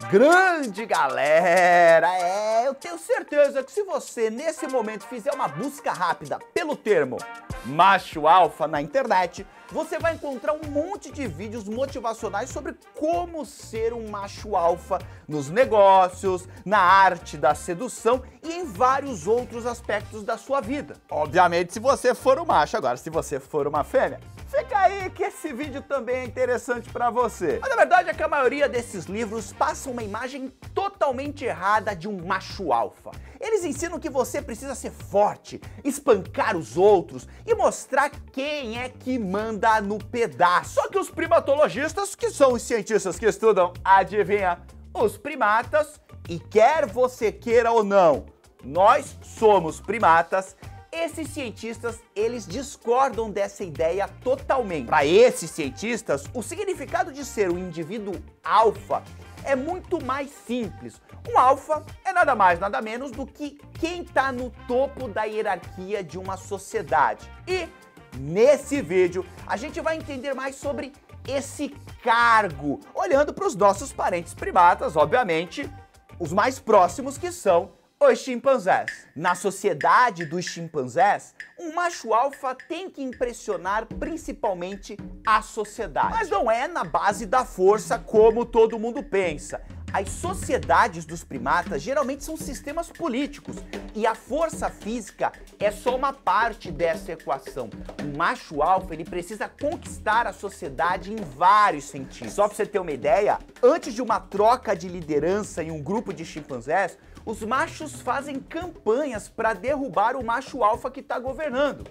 Grande galera, eu tenho certeza que se você nesse momento fizer uma busca rápida pelo termo macho alfa na internet, você vai encontrar um monte de vídeos motivacionais sobre como ser um macho alfa nos negócios, na arte da sedução e em vários outros aspectos da sua vida. Obviamente, se você for um macho. Agora, se você for uma fêmea, fica aí que esse vídeo também é interessante pra você. Mas a verdade é que a maioria desses livros passa uma imagem totalmente errada de um macho alfa. Eles ensinam que você precisa ser forte, espancar os outros e mostrar quem é que manda no pedaço. Só que os primatologistas, que são os cientistas que estudam, adivinha, os primatas, e quer você queira ou não, nós somos primatas. Esses cientistas, eles discordam dessa ideia totalmente. Para esses cientistas, o significado de ser um indivíduo alfa é muito mais simples. Um alfa é nada mais, nada menos do que quem está no topo da hierarquia de uma sociedade. E nesse vídeo, a gente vai entender mais sobre esse cargo, olhando para os nossos parentes primatas, obviamente, os mais próximos, que são os chimpanzés. Na sociedade dos chimpanzés, um macho alfa tem que impressionar principalmente a sociedade. Mas não é na base da força como todo mundo pensa. As sociedades dos primatas geralmente são sistemas políticos e a força física é só uma parte dessa equação. O macho alfa, ele precisa conquistar a sociedade em vários sentidos. Só para você ter uma ideia, antes de uma troca de liderança em um grupo de chimpanzés, os machos fazem campanhas para derrubar o macho alfa que está governando.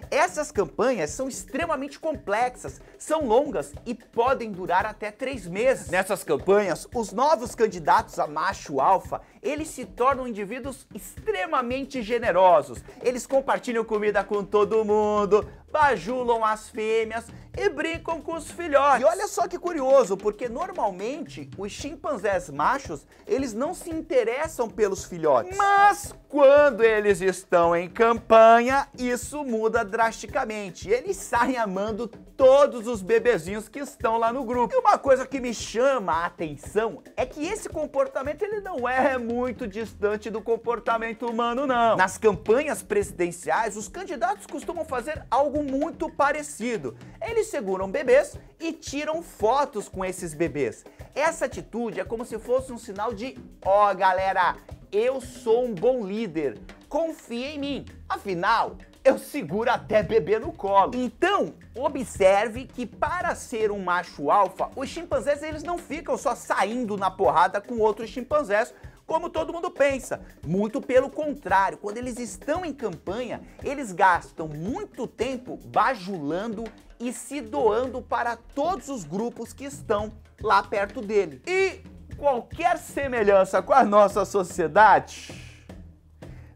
Essas campanhas são extremamente complexas, são longas e podem durar até 3 meses. Nessas campanhas, os novos candidatos a macho alfa, eles se tornam indivíduos extremamente generosos. Eles compartilham comida com todo mundo, bajulam as fêmeas e brincam com os filhotes. E olha só que curioso, porque normalmente os chimpanzés machos, eles não se interessam pelos filhotes. Mas quando eles estão em campanha, isso muda drasticamente. Eles saem amando todos os bebezinhos que estão lá no grupo. E uma coisa que me chama a atenção é que esse comportamento, ele não é muito distante do comportamento humano, não. Nas campanhas presidenciais, os candidatos costumam fazer algo muito parecido. Eles seguram bebês e tiram fotos com esses bebês. Essa atitude é como se fosse um sinal de: ó, galera, eu sou um bom líder, confia em mim. Afinal, eu seguro até bebê no colo. Então, observe que para ser um macho alfa, os chimpanzés, eles não ficam só saindo na porrada com outros chimpanzés, como todo mundo pensa. Muito pelo contrário, quando eles estão em campanha, eles gastam muito tempo bajulando e se doando para todos os grupos que estão lá perto dele. E qualquer semelhança com a nossa sociedade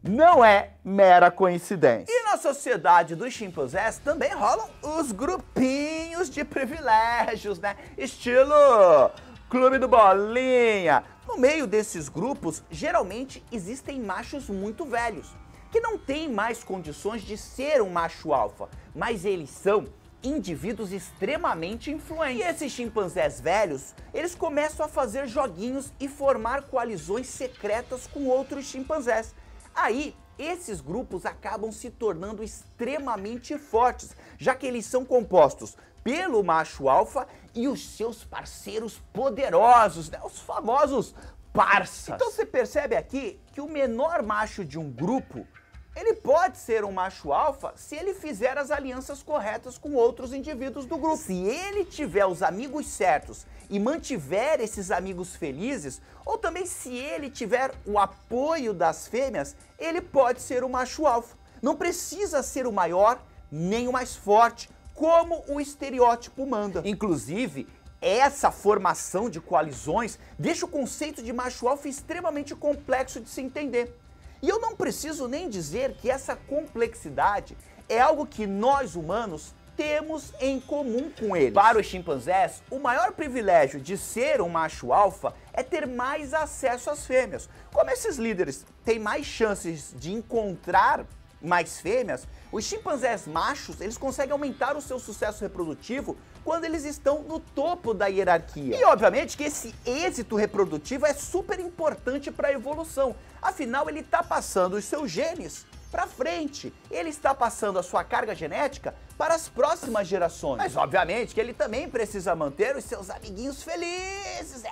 não é mera coincidência. E na sociedade dos chimpanzés também rolam os grupinhos de privilégios, né? Estilo Clube do Bolinha. No meio desses grupos, geralmente existem machos muito velhos, que não têm mais condições de ser um macho alfa, mas eles são indivíduos extremamente influentes. E esses chimpanzés velhos, eles começam a fazer joguinhos e formar coalizões secretas com outros chimpanzés. Aí, esses grupos acabam se tornando extremamente fortes, já que eles são compostos pelo macho alfa e os seus parceiros poderosos, né? Os famosos parças. Então você percebe aqui que o menor macho de um grupo, ele pode ser um macho alfa se ele fizer as alianças corretas com outros indivíduos do grupo. Se ele tiver os amigos certos e mantiver esses amigos felizes, ou também se ele tiver o apoio das fêmeas, ele pode ser um macho alfa. Não precisa ser o maior nem o mais forte, como o estereótipo manda. Inclusive, essa formação de coalizões deixa o conceito de macho alfa extremamente complexo de se entender. E eu não preciso nem dizer que essa complexidade é algo que nós humanos temos em comum com eles. Para os chimpanzés, o maior privilégio de ser um macho alfa é ter mais acesso às fêmeas. Como esses líderes têm mais chances de encontrar mais fêmeas, os chimpanzés machos, eles conseguem aumentar o seu sucesso reprodutivo quando eles estão no topo da hierarquia. E obviamente que esse êxito reprodutivo é super importante para a evolução. Afinal, ele está passando os seus genes para frente. Ele está passando a sua carga genética para as próximas gerações. Mas obviamente que ele também precisa manter os seus amiguinhos felizes.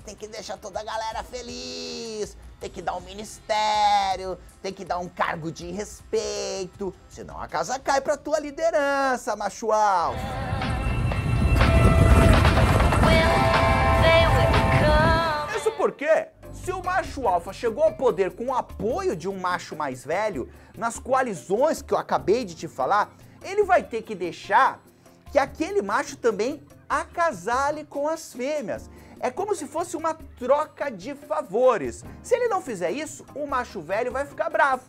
Tem que deixar toda a galera feliz. Tem que dar um ministério, tem que dar um cargo de respeito, senão a casa cai pra tua liderança, macho alfa. Isso porque, se o macho alfa chegou ao poder com o apoio de um macho mais velho, nas coalizões que eu acabei de te falar, ele vai ter que deixar que aquele macho também acasale com as fêmeas. É como se fosse uma troca de favores. Se ele não fizer isso, o macho velho vai ficar bravo.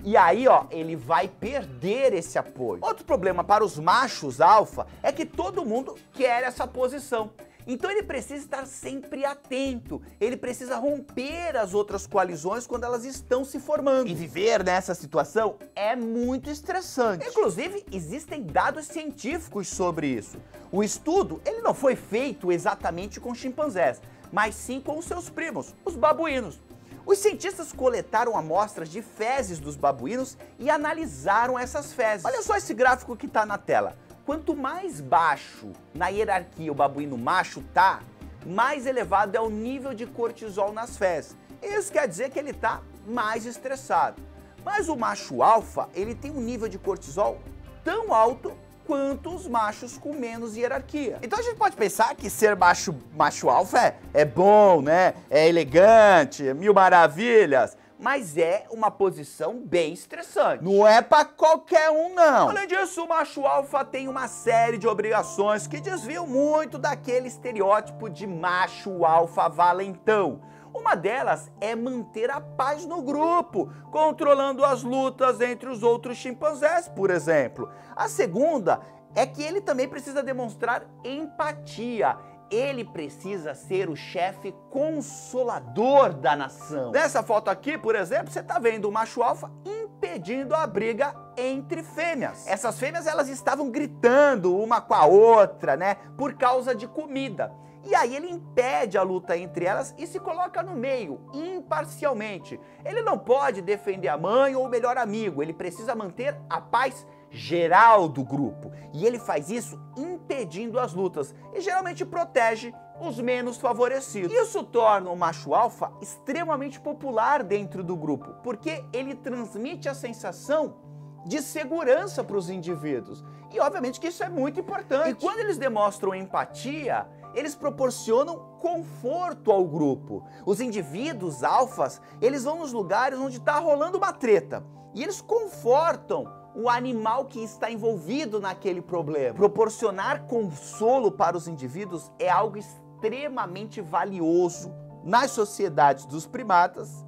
E aí, ó, ele vai perder esse apoio. Outro problema para os machos alfa é que todo mundo quer essa posição. Então ele precisa estar sempre atento, ele precisa romper as outras coalizões quando elas estão se formando. E viver nessa situação é muito estressante. Inclusive, existem dados científicos sobre isso. O estudo, ele não foi feito exatamente com chimpanzés, mas sim com os seus primos, os babuínos. Os cientistas coletaram amostras de fezes dos babuínos e analisaram essas fezes. Olha só esse gráfico que está na tela. Quanto mais baixo na hierarquia o babuíno macho tá, mais elevado é o nível de cortisol nas fezes. Isso quer dizer que ele tá mais estressado. Mas o macho alfa, ele tem um nível de cortisol tão alto quanto os machos com menos hierarquia. Então a gente pode pensar que ser macho alfa é bom, né? É elegante, é mil maravilhas. Mas é uma posição bem estressante. Não é pra qualquer um, não. Além disso, o macho alfa tem uma série de obrigações que desviam muito daquele estereótipo de macho alfa valentão. Uma delas é manter a paz no grupo, controlando as lutas entre os outros chimpanzés, por exemplo. A segunda é que ele também precisa demonstrar empatia. Ele precisa ser o chefe consolador da nação. Nessa foto aqui, por exemplo, você está vendo o macho alfa impedindo a briga entre fêmeas. Essas fêmeas, elas estavam gritando uma com a outra, né, por causa de comida. E aí ele impede a luta entre elas e se coloca no meio, imparcialmente. Ele não pode defender a mãe ou o melhor amigo, ele precisa manter a paz geral do grupo. E ele faz isso impedindo as lutas e geralmente protege os menos favorecidos. Isso torna o macho alfa extremamente popular dentro do grupo, porque ele transmite a sensação de segurança para os indivíduos. E obviamente que isso é muito importante. E quando eles demonstram empatia, eles proporcionam conforto ao grupo. Os indivíduos alfas, eles vão nos lugares onde está rolando uma treta e eles confortam o animal que está envolvido naquele problema. Proporcionar consolo para os indivíduos é algo extremamente valioso nas sociedades dos primatas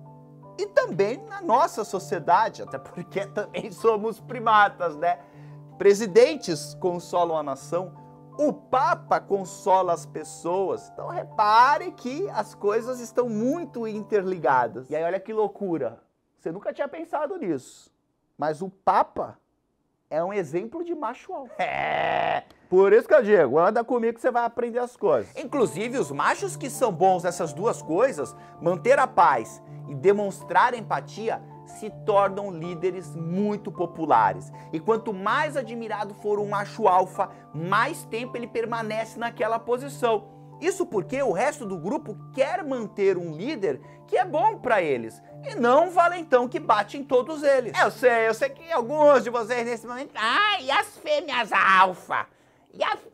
e também na nossa sociedade, até porque também somos primatas, né? Presidentes consolam a nação, o Papa consola as pessoas. Então repare que as coisas estão muito interligadas. E aí olha que loucura, você nunca tinha pensado nisso, mas o Papa é um exemplo de macho alfa. Por isso que eu digo, anda comigo que você vai aprender as coisas. Inclusive, os machos que são bons nessas duas coisas, manter a paz e demonstrar empatia, se tornam líderes muito populares. E quanto mais admirado for um macho alfa, mais tempo ele permanece naquela posição. Isso porque o resto do grupo quer manter um líder que é bom para eles, e não um valentão que bate em todos eles. Eu sei que alguns de vocês nesse momento... E as fêmeas alfa?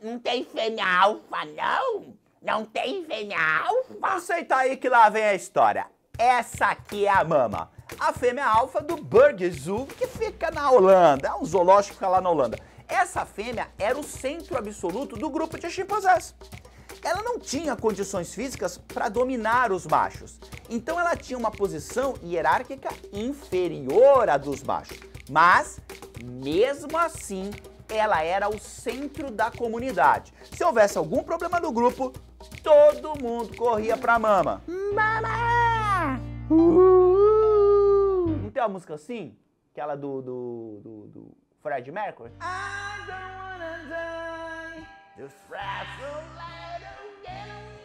Não tem fêmea alfa, não? Não tem fêmea alfa? Aceita aí que lá vem a história. Essa aqui é a mama. A fêmea alfa do Burger Zoo, que fica na Holanda. É um zoológico que fica lá na Holanda. Essa fêmea era o centro absoluto do grupo de chimpanzés. Ela não tinha condições físicas para dominar os machos. Então ela tinha uma posição hierárquica inferior à dos machos. Mas, mesmo assim, ela era o centro da comunidade. Se houvesse algum problema no grupo, todo mundo corria pra mama. Mama! Não tem uma música assim? Aquela do Fred Mercury. I don't wanna die. This fragile little getting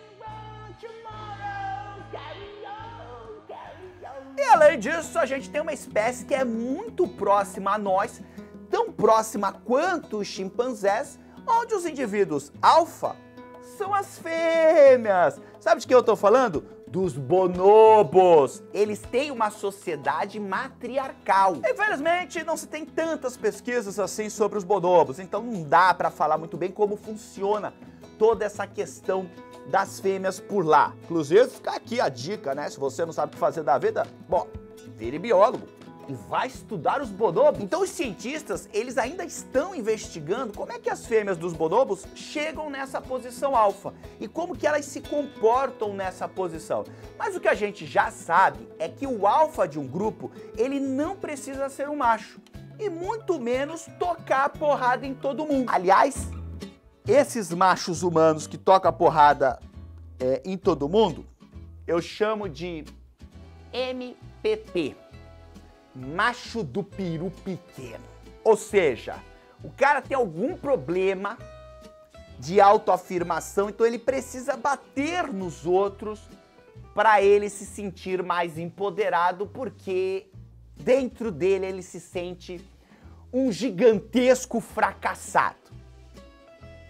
tomorrow. Carry on, carry on. E além disso, a gente tem uma espécie que é muito próxima a nós, tão próxima quanto os chimpanzés, onde os indivíduos alfa são as fêmeas. Sabe de que eu tô falando? Dos bonobos. Eles têm uma sociedade matriarcal. Infelizmente, não se tem tantas pesquisas assim sobre os bonobos, então não dá para falar muito bem como funciona toda essa questão das fêmeas por lá. Inclusive, fica aqui a dica, né? Se você não sabe o que fazer da vida, bom, vire biólogo e vai estudar os bonobos. Então os cientistas, eles ainda estão investigando como é que as fêmeas dos bonobos chegam nessa posição alfa e como que elas se comportam nessa posição. Mas o que a gente já sabe é que o alfa de um grupo, ele não precisa ser um macho e muito menos tocar a porrada em todo mundo. Aliás, esses machos humanos que tocam a porrada em todo mundo, eu chamo de MPP. Macho do peru pequeno. Ou seja, o cara tem algum problema de autoafirmação, então ele precisa bater nos outros para ele se sentir mais empoderado, porque dentro dele ele se sente um gigantesco fracassado.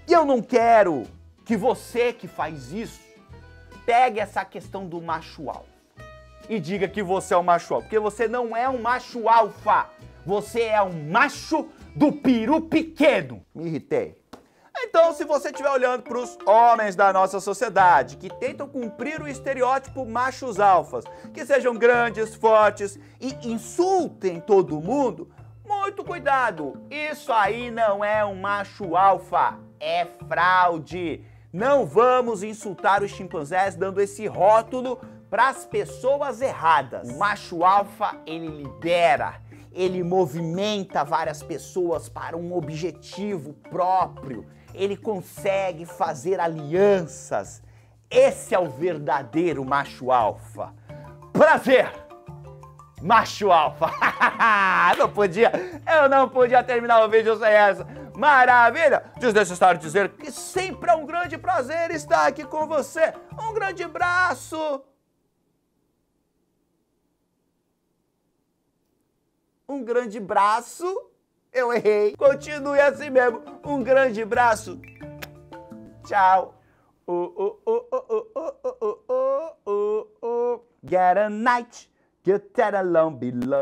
E eu não quero que você que faz isso pegue essa questão do macho alfa e diga que você é um macho alfa, porque você não é um macho alfa, você é um macho do peru pequeno. Me irritei. Então, se você estiver olhando para os homens da nossa sociedade que tentam cumprir o estereótipo machos alfas, que sejam grandes, fortes e insultem todo mundo, muito cuidado, isso aí não é um macho alfa, é fraude. Não vamos insultar os chimpanzés dando esse rótulo para as pessoas erradas. O macho alfa, ele lidera, ele movimenta várias pessoas para um objetivo próprio, ele consegue fazer alianças. Esse é o verdadeiro macho alfa. Prazer, macho alfa. Eu não podia terminar o vídeo sem essa. Maravilha! Desnecessário dizer que sempre é um grande prazer estar aqui com você. Um grande abraço. Um grande braço. Eu errei. Continue assim mesmo. Um grande braço. Tchau. Get a night. Get that alone below.